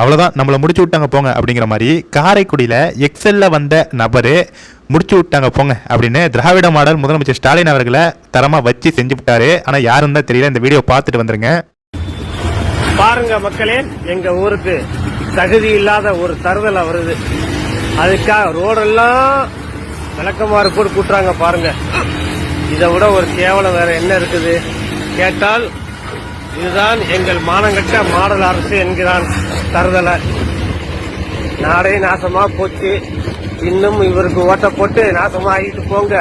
அவ்வளோதான் நம்மளை முடிச்சு விட்டாங்க போங்க அப்படிங்கிற மாதிரி காரைக்குடியில் எக்ஸலில் வந்த நபர் முடிச்சு விட்டாங்க போங்க அப்படின்னு திராவிட மாடல் முதலமைச்சர் ஸ்டாலின் அவர்களை தரமாக வச்சு செஞ்சு விட்டாரு. ஆனால் யாரும் தான் தெரியல. இந்த வீடியோ பார்த்துட்டு வந்துருங்க. பாருங்க மக்களே, எங்க ஊருக்கு தகுதி இல்லாத ஒரு தருதலை வருது. அதுக்காக ரோடெல்லாம் விளக்கமாறு போட்டு கூட்டுறாங்க. பாருங்க, இதை விட ஒரு கேவலம் வேற என்ன இருக்குது கேட்டால், இதுதான் எங்கள் மானங்கட்ட மாடல் அரசு என்கிறான் தருதலை. நாடே நாசமா போச்சு. இன்னும் இவருக்கு ஓட்ட போட்டு நாசமா ஆகிட்டு போங்க.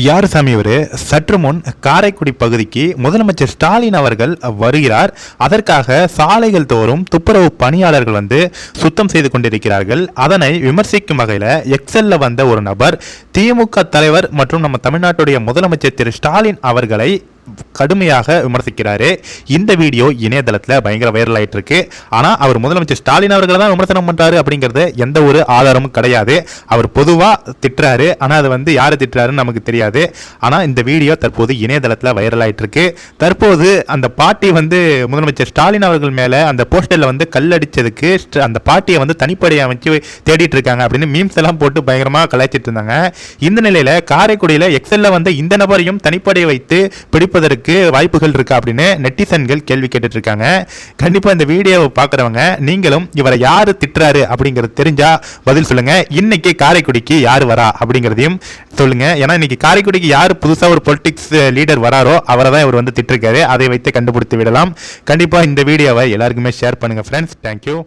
யார் சாமி இவர்? சற்று முன் காரைக்குடி பகுதிக்கு முதலமைச்சர் ஸ்டாலின் அவர்கள் வருகிறார். அதற்காக சாலைகள் தோறும் துப்புரவு பணியாளர்கள் வந்து சுத்தம் செய்து கொண்டிருக்கிறார்கள். அதனை விமர்சிக்கும் வகையில் எக்ஸல்ல வந்த ஒரு நபர் திமுக தலைவர் மற்றும் நம்ம தமிழ்நாட்டுடைய முதலமைச்சர் திரு ஸ்டாலின் அவர்களை கடுமையாக விமர்சிக்கிறாரு. இந்த வீடியோ இணையதளத்தில் பயங்கர வைரல் ஆயிட்டு இருக்கு. ஆனால் அவர் முதலமைச்சர் ஸ்டாலின் அவர்களை தான் விமர்சனம் பண்றாரு அப்படிங்கிறது எந்த ஒரு ஆதாரமும் கிடையாது. அவர் பொதுவாக திட்டுறாரு. ஆனால் அது வந்து யாரு திட்டுறாருன்னு நமக்கு தெரியாது. ஆனால் இந்த வீடியோ தற்போது இணையதளத்தில் வைரல் ஆயிட்டு இருக்கு. தற்போது அந்த பாட்டி வந்து முதலமைச்சர் ஸ்டாலின் அவர்கள் மேல அந்த போஸ்டர்ல வந்து கல்லடிச்சதுக்கு அந்த பாட்டியை வந்து தனிப்படையை அமைச்சு தேடிட்டு இருக்காங்க அப்படின்னு மீம்ஸ் எல்லாம் போட்டு பயங்கரமாக கலாய்ச்சிட்டு இருந்தாங்க. இந்த நிலையில காரைக்குடியில் எக்ஸல்ல வந்து இந்த நபரையும் தனிப்படையை வைத்து பிடிப்பதற்கு வாய்ப்புகள் இருக்கா அப்படின்னு நெட்டிசன்கள் கேள்வி கேட்டுட்டு இருக்காங்க. கண்டிப்பா இந்த வீடியோவை பார்க்குறவங்க நீங்களும் இவரை யாரு திட்டுறாரு அப்படிங்கிறது தெரிஞ்சா பதில் சொல்லுங்க. இன்னைக்கு காரைக்குடிக்கு யாரு வரா அப்படிங்கிறதையும் சொல்லுங்க. ஏன்னா இன்னைக்கு காரைக்குடிக்கு யாரு புதுசா ஒரு பொலிட்டிக்ஸ் லீடர் வராரோ அவரை தான் இவர் வந்து திட்டிருக்காரு. அதை வைத்து கண்டுபிடித்து விடலாம். கண்டிப்பா இந்த வீடியோவை எல்லாருக்குமே ஷேர் பண்ணுங்க ஃப்ரெண்ட்ஸ். தேங்க்யூ.